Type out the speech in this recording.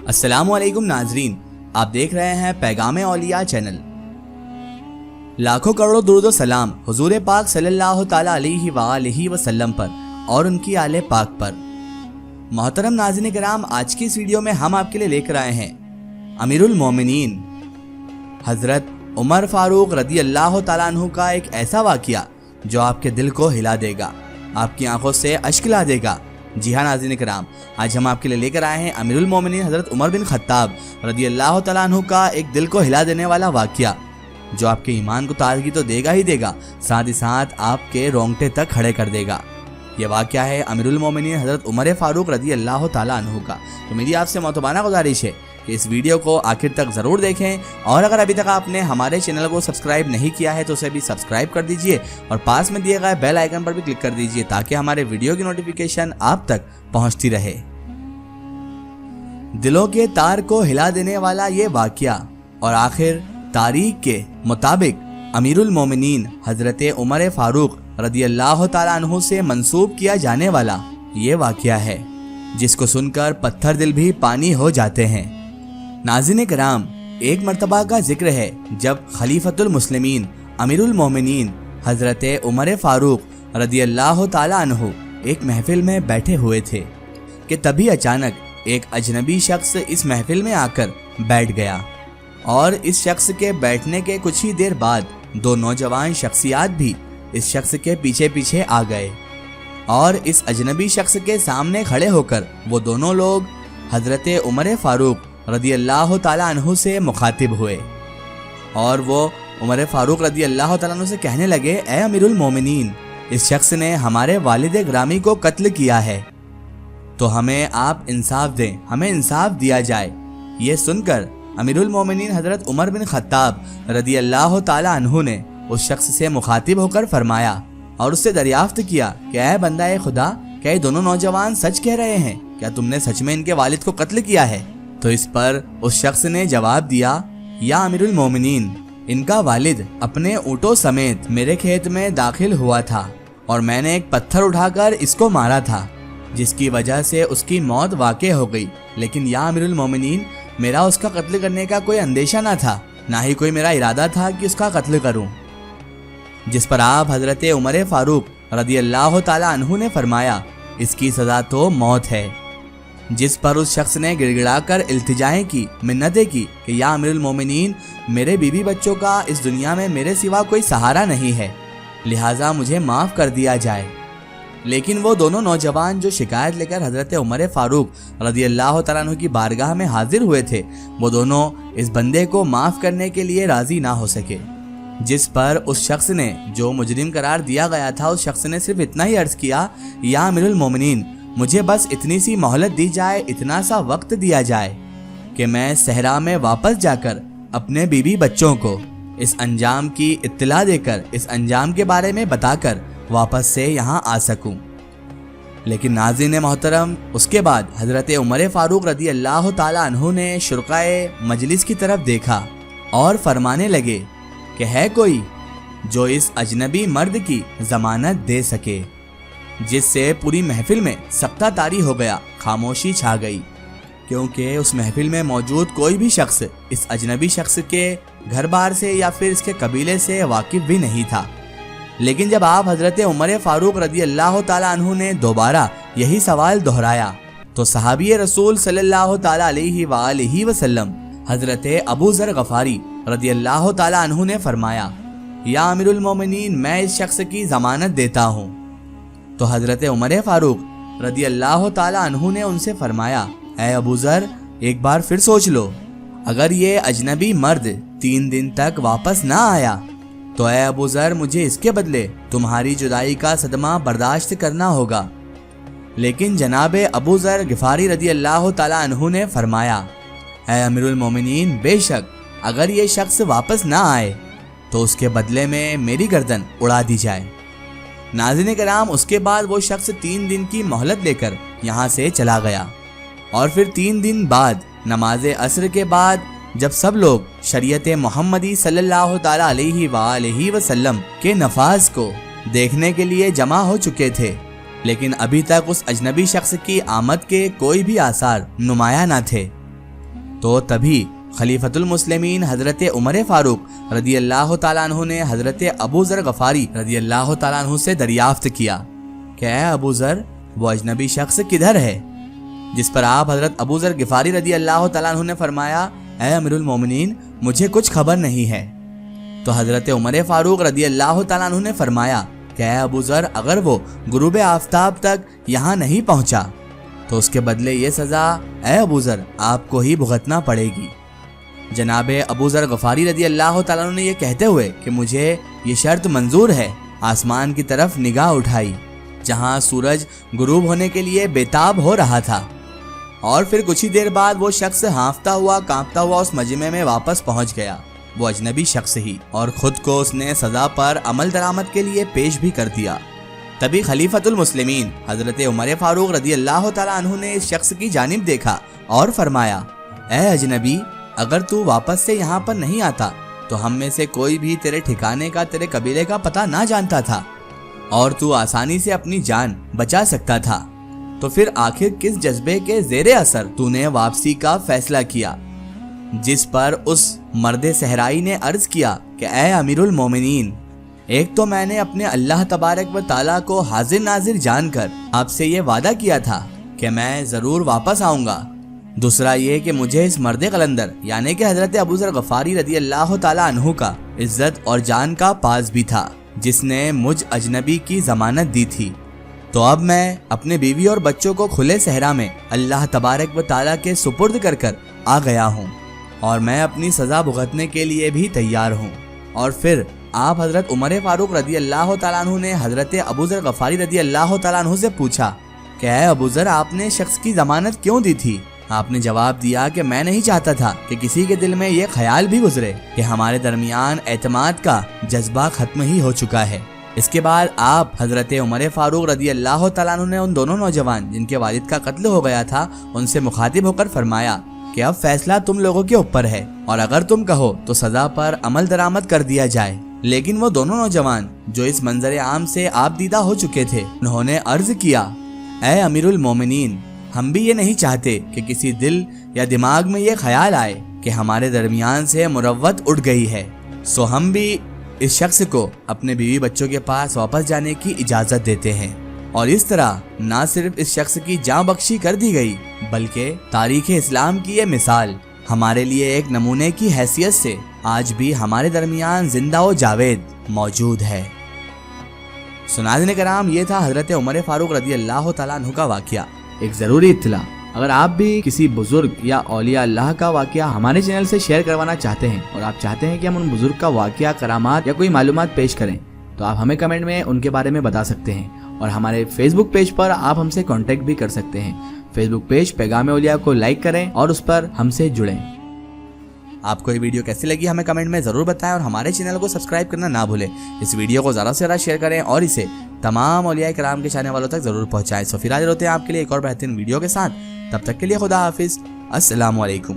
अस्सलाम वालेकुम नाजरीन, आप देख रहे हैं पैगाम औलिया चैनल। लाखों करोड़ों दुरूद व सलाम हुजूर पाक सल्लल्लाहु ताला अलैहि वसल्लम पर और उनकी आले पाक पर। मोहतरम नाज़रीन किराम, आज की इस वीडियो में हम आपके लिए लेकर आए हैं अमीरुल मोमिनीन हज़रत उमर फारूक रदी अल्लाह ताला अन्हु का एक ऐसा वाक़या जो आपके दिल को हिला देगा, आपकी आंखों से अश्क ला देगा। जी हाँ नाज़रीन किराम, आज हम आपके लिए लेकर आए हैं अमीरुल मोमिनीन हज़रत उमर बिन खत्ताब रदी अल्लाह ताला अन्हु का एक दिल को हिला देने वाला वाक़या जो आपके ईमान को ताज़गी तो देगा ही देगा, साथ ही साथ आपके रोंगटे तक खड़े कर देगा। ये वाक़या है अमीरुल मोमिनीन हज़रत उमर फारूक रदी अल्लाह ताला अन्हु का। तो मेरी आपसे मोहतबाना गुजारिश है कि इस वीडियो को आखिर तक ज़रूर देखें, और अगर अभी तक आपने हमारे चैनल को सब्सक्राइब नहीं किया है तो उसे भी सब्सक्राइब कर दीजिए और पास में दिए गए बेल आइकन पर भी क्लिक कर दीजिए ताकि हमारे वीडियो की नोटिफिकेशन आप तक पहुंचती रहे। दिलों के तार को हिला देने वाला ये वाक़या और आखिर तारीख के मुताबिक अमीरुल मोमिनीन हज़रत उमर फारूक रदी अल्लाह ताला अन्हु से मंसूब किया जाने वाला ये वाक़या है जिसको सुनकर पत्थर दिल भी पानी हो जाते हैं। नाज़रीन किराम, एक मर्तबा का जिक्र है जब खलीफतुल मुस्लिमीन अमीरुल मोमिनीन हज़रत उमर फारूक रदी अल्लाह ताला अन्हु एक महफिल में बैठे हुए थे कि तभी अचानक एक अजनबी शख्स इस महफिल में आकर बैठ गया, और इस शख्स के बैठने के कुछ ही देर बाद दो नौजवान शख्सियात भी इस शख्स के पीछे पीछे आ गए, और इस अजनबी शख्स के सामने खड़े होकर वो दोनों लोग हज़रत उमर फारूक रदी अल्लाह ताला अन्हु से मुखातिब हुए, और वो उमर फारूक रदी अल्लाह ताला अन्हु से कहने लगे, ए अमीरुल मोमिनीन, इस शख्स ने हमारे वालिद ग्रामी को कत्ल किया है, तो हमें आप इंसाफ दें, हमें इंसाफ दिया जाए। ये सुनकर अमीरुल मोमिनीन हज़रत उमर बिन खत्ताब रदी अल्लाह ताला अन्हु ने उस शख्स से मुखातिब होकर फरमाया और उससे दरियाफ्त किया कि ऐ बंदा खुदा, क्या ये दोनों नौजवान सच कह रहे हैं? क्या तुमने सच में इनके वालिद को कत्ल किया है? तो इस पर उस शख्स ने जवाब दिया, या अमीरुल मोमिनीन, इनका वालिद अपने ऊँटों समेत मेरे खेत में दाखिल हुआ था और मैंने एक पत्थर उठाकर इसको मारा था जिसकी वजह से उसकी मौत वाक़ई हो गई, लेकिन या अमीरुल मोमिनीन, मेरा उसका कत्ल करने का कोई अंदेशा ना था, ना ही कोई मेरा इरादा था कि उसका कत्ल करूं। जिस पर आप हज़रत उमर फारूक रदी अल्लाह ताला अन्हु ने फरमाया, इसकी सज़ा तो मौत है। जिस पर उस शख्स ने गिड़गिड़ाकर इल्तिजाएं की, मिन्नतें की कि या अमीरुल मोमिनीन, मेरे बीवी बच्चों का इस दुनिया में मेरे सिवा कोई सहारा नहीं है, लिहाजा मुझे माफ़ कर दिया जाए। लेकिन वो दोनों नौजवान जो शिकायत लेकर हज़रत उमर फारूक रदी अल्लाह ताला अन्हु की बारगाह में हाजिर हुए थे, वो दोनों इस बंदे को माफ़ करने के लिए राज़ी ना हो सके। जिस पर उस शख्स ने, जो मुजरिम करार दिया गया था, उस शख्स ने सिर्फ इतना ही अर्ज़ किया, या अमीरुल मोमिनीन, मुझे बस इतनी सी मोहलत दी जाए, इतना सा वक्त दिया जाए कि मैं सहरा में वापस जाकर अपने बीवी बच्चों को इस अंजाम की इत्तला देकर, इस अंजाम के बारे में बताकर वापस से यहाँ आ सकूं। लेकिन नाज़रीन मोहतरम, उसके बाद हज़रत उमर फारूक रदी अल्लाह ताला अन्हु ने शुरकाए मजलिस की तरफ देखा और फरमाने लगे कि है कोई जो इस अजनबी मर्द की ज़मानत दे सके। जिससे पूरी महफिल में सख्ता तारी हो गया, खामोशी छा गई, क्योंकि उस महफिल में मौजूद कोई भी शख्स इस अजनबी शख्स के घर बार से या फिर इसके कबीले से वाकिफ भी नहीं था। लेकिन जब आप हज़रत उमर फारूक रदी अल्लाह ताला अन्हु ने दोबारा यही सवाल दोहराया तो सहाबी रसूल सल्लल्लाहु ताला अलैहि वसल्लम हज़रत अबू ज़र गफ़ारी रदी अल्लाह ताला अन्हु ने फरमाया, या अमीरुल मोमिनीन, मैं इस शख्स की ज़मानत देता हूँ। तो हज़रत उमर फारूक रदी अल्लाह ताला अन्हु ने उनसे फरमाया, ऐ अबू ज़र, एक बार फिर सोच लो, अगर ये अजनबी मर्द 3 दिन तक वापस ना आया तो ऐ अबू ज़र, मुझे इसके बदले तुम्हारी जुदाई का सदमा बर्दाश्त करना होगा। लेकिन जनाब अबू ज़र गिफ़ारी रदी अल्लाह ताला अन्हु ने फरमाया, ऐ अमीरुल मोमिनीन, बेशक अगर ये शख्स वापस ना आए तो उसके बदले में मेरी गर्दन उड़ा दी जाए। नाज़रीन किराम, उसके बाद वो शख्स 3 दिन की मोहलत लेकर यहाँ से चला गया, और फिर 3 दिन बाद नमाज असर के बाद जब सब लोग शरीयत मोहम्मदी सल्लल्लाहु ताला अलैहि वसल्लम के नफाज को देखने के लिए जमा हो चुके थे, लेकिन अभी तक उस अजनबी शख्स की आमद के कोई भी आसार नुमाया न थे, تو تبھی خلیفۃ المسلمین حضرت عمر فاروق رضی اللہ تعالیٰ عنہ نے حضرت ابو ذر غفاری رضی اللہ تعالیٰ عنہ سے دریافت کیا کہ اے ابو ذر، وہ اجنبی شخص کدھر ہے؟ جس پر آپ حضرت ابو ذر غفاری رضی اللہ تعالیٰ عنہ نے فرمایا، اے امیر المومنین، مجھے کچھ خبر نہیں ہے۔ تو حضرت عمر فاروق رضی اللہ تعالیٰ عنہ نے فرمایا کہ اے ابو ذر، اگر وہ غروب آفتاب تک یہاں نہیں پہنچا تو اس کے بدلے یہ سزا اے ابو ذر آپ کو ہی بھگتنا پڑے گی۔ جناب ابو ذر غفاری رضی اللہ تعالیٰ عنہ نے یہ کہتے ہوئے کہ مجھے یہ شرط منظور ہے، آسمان کی طرف نگاہ اٹھائی جہاں سورج غروب ہونے کے لیے بےتاب ہو رہا تھا، اور پھر کچھ ہی دیر بعد وہ شخص ہانفتا ہوا کانپتا ہوا اس مجمع میں واپس پہنچ گیا، وہ اجنبی شخص ہی، اور خود کو اس نے سزا پر عمل درآمد کے لیے پیش بھی کر دیا۔ تبھی خلیفۃ المسلمین حضرت عمر فاروق رضی اللہ تعالیٰ عنہ نے اس شخص کی جانب دیکھا اور فرمایا، اے اجنبی، اگر تو واپس سے یہاں پر نہیں آتا تو ہم میں سے کوئی بھی تیرے ٹھکانے کا، تیرے قبیلے کا پتہ نہ جانتا تھا اور تو آسانی سے اپنی جان بچا سکتا تھا۔ تو پھر آخر کس جذبے کے زیر اثر تو نے واپسی کا فیصلہ کیا؟ جس پر اس مرد صحرائی نے عرض کیا کہ اے امیر المومنین، ایک تو میں نے اپنے اللہ تبارک و تعالیٰ کو حاضر ناظر جان کر آپ سے یہ وعدہ کیا تھا کہ میں ضرور واپس آؤں گا، دوسرا یہ کہ مجھے اس مرد قلندر یعنی کہ حضرت ابو ذر غفاری رضی اللہ تعالیٰ عنہ کا عزت اور جان کا پاس بھی تھا جس نے مجھ اجنبی کی ضمانت دی تھی۔ تو اب میں اپنے بیوی اور بچوں کو کھلے صحرا میں اللہ تبارک و تعالیٰ کے سپرد کر آ گیا ہوں، اور میں اپنی سزا بھگتنے کے لیے بھی تیار ہوں۔ اور پھر آپ حضرت عمر فاروق رضی اللہ تعالیٰ عنہ نے حضرت ابو ذر غفاری رضی اللہ تعالیٰ عنہ سے پوچھا کہ اے ابو ذر، آپ نے شخص کی ضمانت کیوں دی تھی؟ آپ نے جواب دیا کہ میں نہیں چاہتا تھا کہ کسی کے دل میں یہ خیال بھی گزرے کہ ہمارے درمیان اعتماد کا جذبہ ختم ہی ہو چکا ہے۔ اس کے بعد آپ حضرت عمر فاروق رضی اللہ تعالیٰ عنہ نے ان دونوں نوجوان جن کے والد کا قتل ہو گیا تھا ان سے مخاطب ہو کر فرمایا کہ اب فیصلہ تم لوگوں کے اوپر ہے، اور اگر تم کہو تو سزا پر عمل درآمد کر دیا جائے۔ لیکن وہ دونوں نوجوان جو اس منظر عام سے آپ دیدہ ہو چکے تھے، انہوں نے عرض کیا، اے امیر المومنین، ہم بھی یہ نہیں چاہتے کہ کسی دل یا دماغ میں یہ خیال آئے کہ ہمارے درمیان سے مروت اٹھ گئی ہے، سو ہم بھی اس شخص کو اپنے بیوی بچوں کے پاس واپس جانے کی اجازت دیتے ہیں۔ اور اس طرح نہ صرف اس شخص کی جان بخشی کر دی گئی بلکہ تاریخ اسلام کی یہ مثال ہمارے لیے ایک نمونے کی حیثیت سے آج بھی ہمارے درمیان زندہ و جاوید موجود ہے۔ سناظرین کرام، یہ تھا حضرت عمر فاروق رضی اللہ تعالیٰ عنہ کا واقعہ۔ ایک ضروری اطلاع، اگر آپ بھی کسی بزرگ یا اولیاء اللہ کا واقعہ ہمارے چینل سے شیئر کروانا چاہتے ہیں اور آپ چاہتے ہیں کہ ہم ان بزرگ کا واقعہ، کرامات یا کوئی معلومات پیش کریں تو آپ ہمیں کمنٹ میں ان کے بارے میں بتا سکتے ہیں، اور ہمارے فیس بک پیج پر آپ ہم سے کانٹیکٹ بھی کر سکتے ہیں۔ فیس بک پیج پیغام اولیاء کو لائک کریں اور اس پر ہم سے جڑیں۔ آپ کو یہ ویڈیو کیسی لگی ہمیں کمنٹ میں ضرور بتائیں، اور ہمارے چینل کو سبسکرائب کرنا نہ بھولیں۔ اس ویڈیو کو زیادہ سے زیادہ شیئر کریں اور اسے تمام اولیاء کرام کے چاہنے والوں تک ضرور پہنچائیں۔ سو پھر حاضر ہوتے ہیں آپ کے لیے ایک اور بہترین ویڈیو کے ساتھ، تب تک کے لیے خدا حافظ، السلام علیکم۔